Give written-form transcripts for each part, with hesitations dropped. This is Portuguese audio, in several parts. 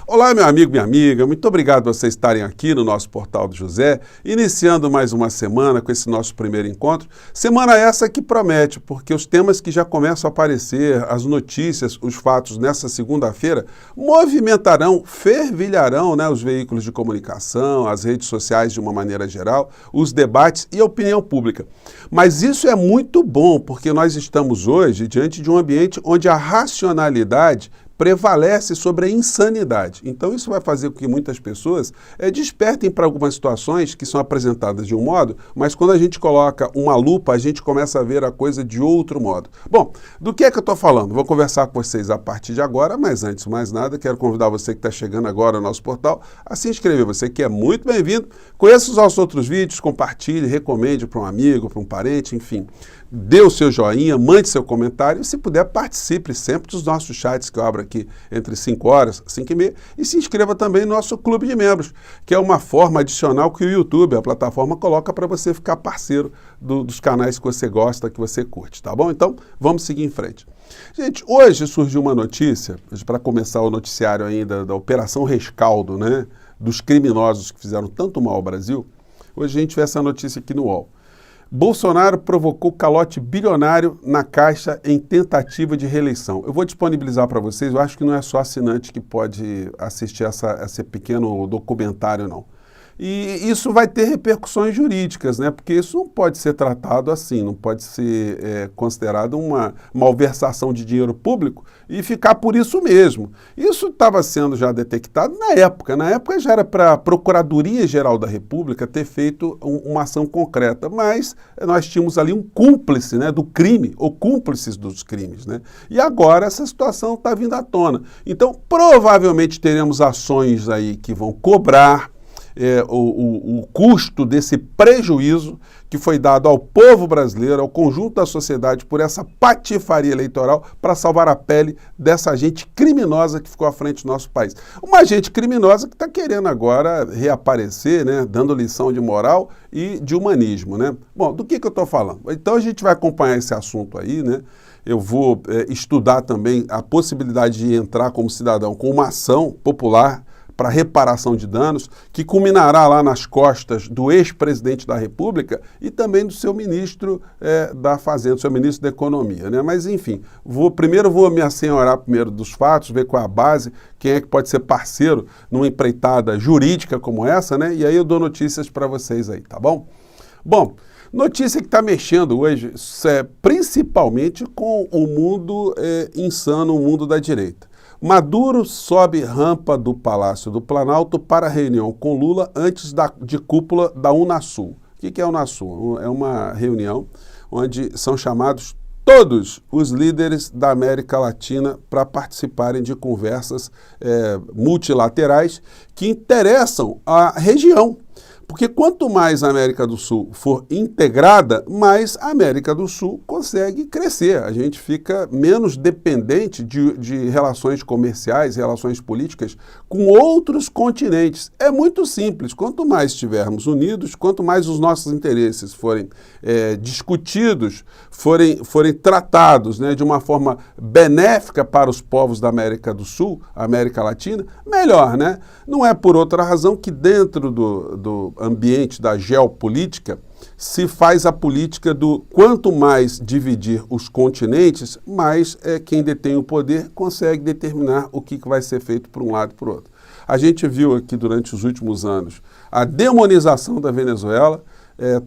Olá, meu amigo, minha amiga, muito obrigado por vocês estarem aqui no nosso Portal do José, iniciando mais uma semana com esse nosso primeiro encontro. Semana essa que promete, porque os temas que já começam a aparecer, as notícias, os fatos nessa segunda-feira, movimentarão, fervilharão, os veículos de comunicação, as redes sociais de uma maneira geral, os debates e a opinião pública. Mas isso é muito bom, porque nós estamos hoje diante de um ambiente onde a racionalidade prevalece sobre a insanidade. Então isso vai fazer com que muitas pessoas despertem para algumas situações que são apresentadas de um modo, mas quando a gente coloca uma lupa, a gente começa a ver a coisa de outro modo. Bom, do que é que eu estou falando? Vou conversar com vocês a partir de agora, mas antes de mais nada, quero convidar você que está chegando agora no nosso portal a se inscrever. Você que é muito bem-vindo, conheça os nossos outros vídeos, compartilhe, recomende para um amigo, para um parente, enfim. Dê o seu joinha, mande seu comentário e, se puder, participe sempre dos nossos chats que eu abro aqui entre 5 horas, 5 e meia, e se inscreva também no nosso clube de membros, que é uma forma adicional que o YouTube, a plataforma, coloca para você ficar parceiro dos canais que você gosta, que você curte, tá bom? Então, vamos seguir em frente. Gente, hoje surgiu uma notícia, para começar o noticiário ainda da Operação Rescaldo, dos criminosos que fizeram tanto mal ao Brasil. Hoje a gente vê essa notícia aqui no UOL. Bolsonaro provocou calote bilionário na Caixa em tentativa de reeleição. Eu vou disponibilizar para vocês, eu acho que não é só assinante que pode assistir esse pequeno documentário, não. E isso vai ter repercussões jurídicas, porque isso não pode ser tratado assim, não pode ser considerado uma malversação de dinheiro público e ficar por isso mesmo. Isso estava sendo já detectado na época. Na época já era para a Procuradoria-Geral da República ter feito uma ação concreta, mas nós tínhamos ali um cúmplice do crime, ou cúmplices dos crimes. E agora essa situação está vindo à tona. Então, provavelmente teremos ações aí que vão cobrar o custo desse prejuízo que foi dado ao povo brasileiro, ao conjunto da sociedade, por essa patifaria eleitoral para salvar a pele dessa gente criminosa que ficou à frente do nosso país. Uma gente criminosa que está querendo agora reaparecer, dando lição de moral e de humanismo. Bom, do que eu estou falando? Então a gente vai acompanhar esse assunto aí, Eu vou estudar também a possibilidade de entrar como cidadão com uma ação popular para reparação de danos, que culminará lá nas costas do ex-presidente da República e também do seu ministro da Fazenda, seu ministro da Economia. Mas, enfim, primeiro vou me assenhorar dos fatos, ver qual é a base, quem é que pode ser parceiro numa empreitada jurídica como essa, e aí eu dou notícias para vocês aí, tá bom? Bom, notícia que está mexendo hoje, principalmente com o mundo insano, o mundo da direita. Maduro sobe rampa do Palácio do Planalto para reunião com Lula antes de cúpula da Unasul. O que é a Unasul? É uma reunião onde são chamados todos os líderes da América Latina para participarem de conversas multilaterais que interessam a região. Porque quanto mais a América do Sul for integrada, mais a América do Sul consegue crescer. A gente fica menos dependente de relações comerciais, relações políticas com outros continentes. É muito simples. Quanto mais estivermos unidos, quanto mais os nossos interesses forem discutidos, forem tratados de uma forma benéfica para os povos da América do Sul, América Latina, melhor, Não é por outra razão que dentro do ambiente da geopolítica se faz a política do quanto mais dividir os continentes, mais quem detém o poder consegue determinar o que vai ser feito por um lado e por outro. A gente viu aqui durante os últimos anos a demonização da Venezuela,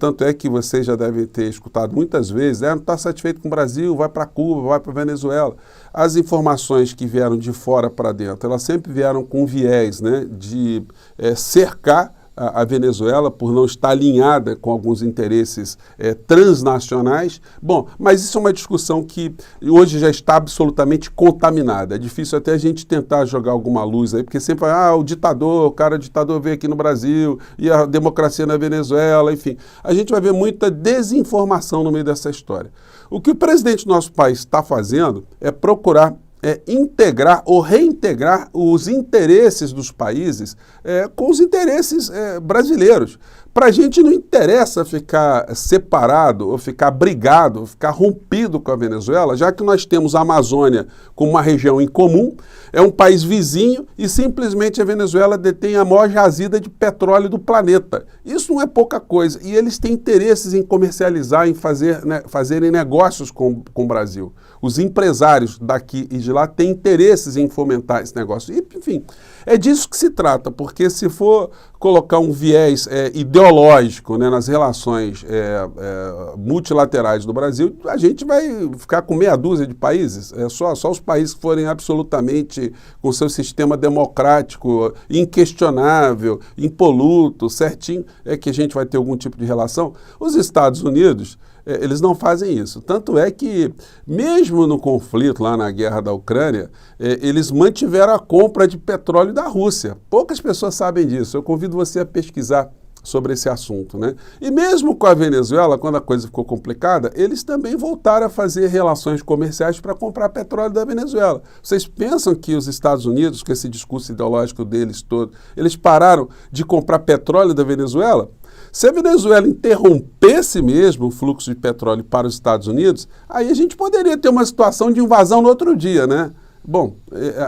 tanto é que vocês já devem ter escutado muitas vezes, não está satisfeito com o Brasil, vai para Cuba, vai para a Venezuela. As informações que vieram de fora para dentro, elas sempre vieram com viés de cercar a Venezuela por não estar alinhada com alguns interesses transnacionais. Bom, mas isso é uma discussão que hoje já está absolutamente contaminada. É difícil até a gente tentar jogar alguma luz aí, porque sempre o ditador, o ditador veio aqui no Brasil e a democracia na Venezuela, enfim. A gente vai ver muita desinformação no meio dessa história. O que o presidente do nosso país está fazendo é procurar integrar ou reintegrar os interesses dos países com os interesses brasileiros. Para a gente não interessa ficar separado, ou ficar brigado, ou ficar rompido com a Venezuela, já que nós temos a Amazônia como uma região em comum, é um país vizinho e simplesmente a Venezuela detém a maior jazida de petróleo do planeta. Isso não é pouca coisa. E eles têm interesses em comercializar, em fazerem negócios com o Brasil. Os empresários daqui e de lá têm interesses em fomentar esse negócio. E, enfim, é disso que se trata, porque se for colocar um viés ideológico, né, nas relações multilaterais do Brasil, a gente vai ficar com meia dúzia de países. Só os países que forem absolutamente com seu sistema democrático inquestionável, impoluto, certinho, é que a gente vai ter algum tipo de relação. Os Estados Unidos, eles não fazem isso. Tanto é que, mesmo no conflito lá na guerra da Ucrânia, eles mantiveram a compra de petróleo da Rússia. Poucas pessoas sabem disso. Eu convido você a pesquisar sobre esse assunto, né? E mesmo com a Venezuela, quando a coisa ficou complicada, eles também voltaram a fazer relações comerciais para comprar petróleo da Venezuela. Vocês pensam que os Estados Unidos, com esse discurso ideológico deles todo, eles pararam de comprar petróleo da Venezuela? Se a Venezuela interrompesse mesmo o fluxo de petróleo para os Estados Unidos, aí a gente poderia ter uma situação de invasão no outro dia, né? Bom,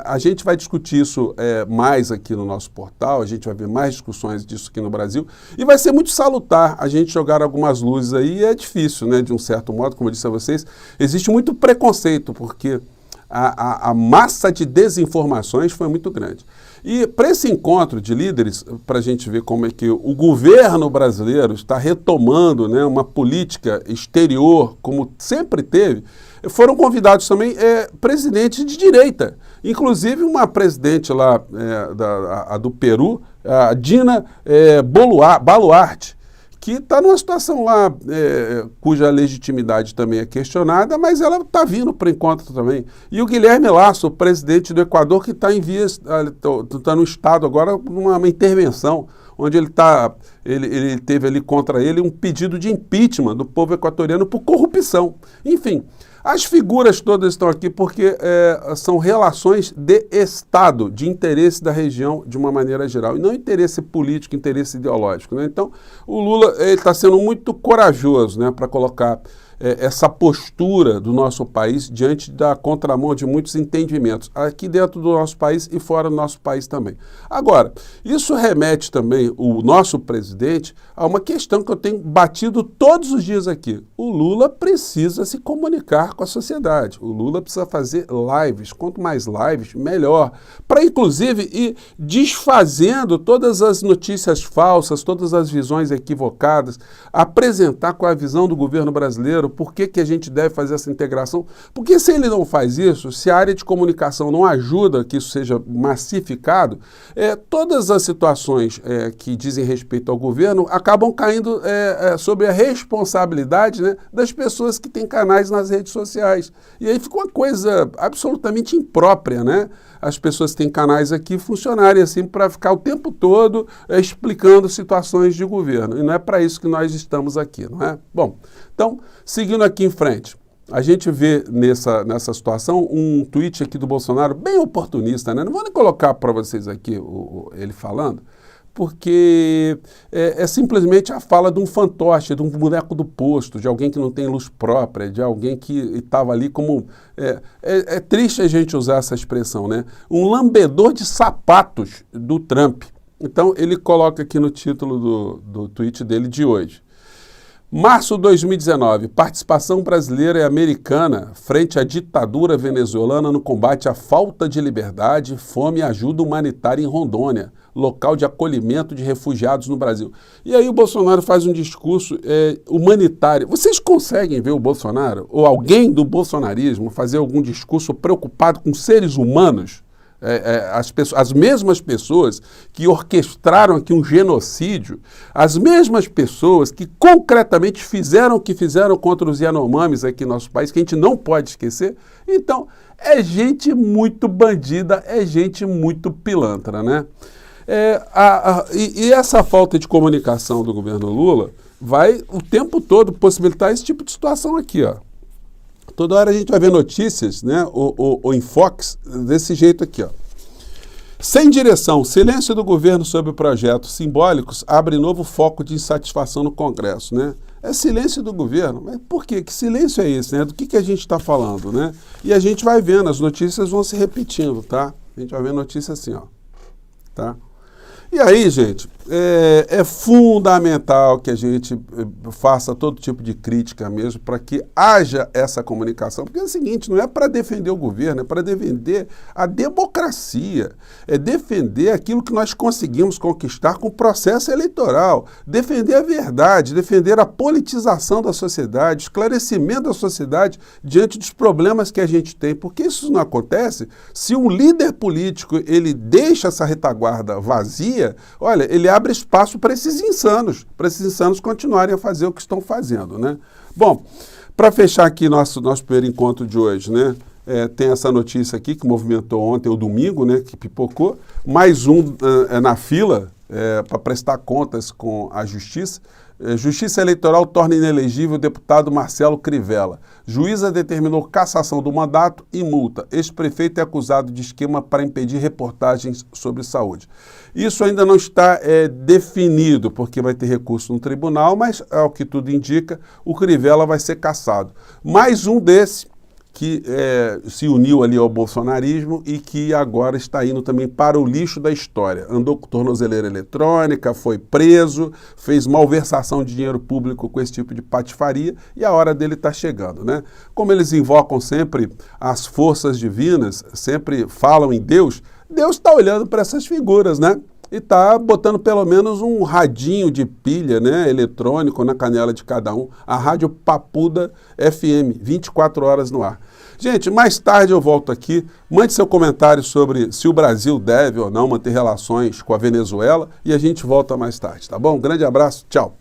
a gente vai discutir isso mais aqui no nosso portal, a gente vai ver mais discussões disso aqui no Brasil, e vai ser muito salutar a gente jogar algumas luzes aí, e é difícil, né, de um certo modo, como eu disse a vocês, existe muito preconceito, porque a massa de desinformações foi muito grande. E para esse encontro de líderes, para a gente ver como é que o governo brasileiro está retomando, né, uma política exterior, como sempre teve, foram convidados também presidentes de direita, inclusive uma presidente lá do Peru, a Dina Boluarte, que está numa situação lá cuja legitimidade também é questionada, mas ela está vindo para o encontro também. E o Guilherme Lasso, o presidente do Equador, que está em vias, está no estado agora, numa intervenção, onde ele teve ali contra ele um pedido de impeachment do povo equatoriano por corrupção. Enfim, as figuras todas estão aqui porque são relações de Estado, de interesse da região de uma maneira geral, e não interesse político, interesse ideológico, né? Então, o Lula está sendo muito corajoso, né, para colocar essa postura do nosso país diante da contramão de muitos entendimentos, aqui dentro do nosso país e fora do nosso país também. Agora, isso remete também, o nosso presidente, a uma questão que eu tenho batido todos os dias aqui. O Lula precisa se comunicar com a sociedade. O Lula precisa fazer lives. Quanto mais lives, melhor. Para, inclusive, ir desfazendo todas as notícias falsas, todas as visões equivocadas, apresentar qual é a visão do governo brasileiro, por que a gente deve fazer essa integração. Porque se ele não faz isso, se a área de comunicação não ajuda que isso seja massificado, todas as situações que dizem respeito ao governo acabam caindo sobre a responsabilidade, né, das pessoas que têm canais nas redes sociais. E aí fica uma coisa absolutamente imprópria, né? As pessoas que têm canais aqui funcionarem assim para ficar o tempo todo explicando situações de governo. E não é para isso que nós estamos aqui, não é? Bom, então, seguindo aqui em frente, a gente vê nessa situação um tweet aqui do Bolsonaro bem oportunista, né? Não vou nem colocar para vocês aqui ele falando, porque é simplesmente a fala de um fantoche, de um boneco do posto, de alguém que não tem luz própria, de alguém que estava ali como... É triste a gente usar essa expressão, né? Um lambedor de sapatos do Trump. Então, ele coloca aqui no título do tweet dele de hoje. Março de 2019, participação brasileira e americana frente à ditadura venezuelana no combate à falta de liberdade, fome e ajuda humanitária em Rondônia, local de acolhimento de refugiados no Brasil. E aí o Bolsonaro faz um discurso humanitário. Vocês conseguem ver o Bolsonaro, ou alguém do bolsonarismo, fazer algum discurso preocupado com seres humanos? As mesmas pessoas que orquestraram aqui um genocídio, as mesmas pessoas que concretamente fizeram o que fizeram contra os Yanomamis aqui no nosso país, que a gente não pode esquecer. Então, é gente muito bandida, é gente muito pilantra, né? E essa falta de comunicação do governo Lula vai o tempo todo possibilitar esse tipo de situação aqui, ó. Toda hora a gente vai ver notícias, né, o enfoques desse jeito aqui, ó. Sem direção, silêncio do governo sobre projetos simbólicos abre novo foco de insatisfação no Congresso, né? É silêncio do governo. Mas por quê? Que silêncio é esse, né? Do que a gente está falando, né? E a gente vai vendo, as notícias vão se repetindo, tá? A gente vai ver notícia assim, ó, tá? E aí, gente, é fundamental que a gente faça todo tipo de crítica mesmo para que haja essa comunicação. Porque é o seguinte, não é para defender o governo, é para defender a democracia, é defender aquilo que nós conseguimos conquistar com o processo eleitoral, defender a verdade, defender a politização da sociedade, esclarecimento da sociedade diante dos problemas que a gente tem. Porque isso não acontece se um líder político ele deixa essa retaguarda vazia. Olha, ele abre espaço para esses insanos continuarem a fazer o que estão fazendo, né? Bom, para fechar aqui nosso primeiro encontro de hoje, né? Tem essa notícia aqui que movimentou ontem, o domingo, né? Que pipocou. Mais um na fila para prestar contas com a Justiça. Justiça Eleitoral torna inelegível o deputado Marcelo Crivella. Juíza determinou cassação do mandato e multa. Ex-prefeito é acusado de esquema para impedir reportagens sobre saúde. Isso ainda não está definido, porque vai ter recurso no tribunal, mas, ao que tudo indica, o Crivella vai ser cassado. Mais um desse que se uniu ali ao bolsonarismo e que agora está indo também para o lixo da história. Andou com tornozeleira eletrônica, foi preso, fez malversação de dinheiro público com esse tipo de patifaria e a hora dele está chegando, né? Como eles invocam sempre as forças divinas, sempre falam em Deus, Deus está olhando para essas figuras, né? E está botando pelo menos um radinho de pilha, né, eletrônico na canela de cada um, a Rádio Papuda FM, 24 horas no ar. Gente, mais tarde eu volto aqui, mande seu comentário sobre se o Brasil deve ou não manter relações com a Venezuela e a gente volta mais tarde, tá bom? Um grande abraço, tchau!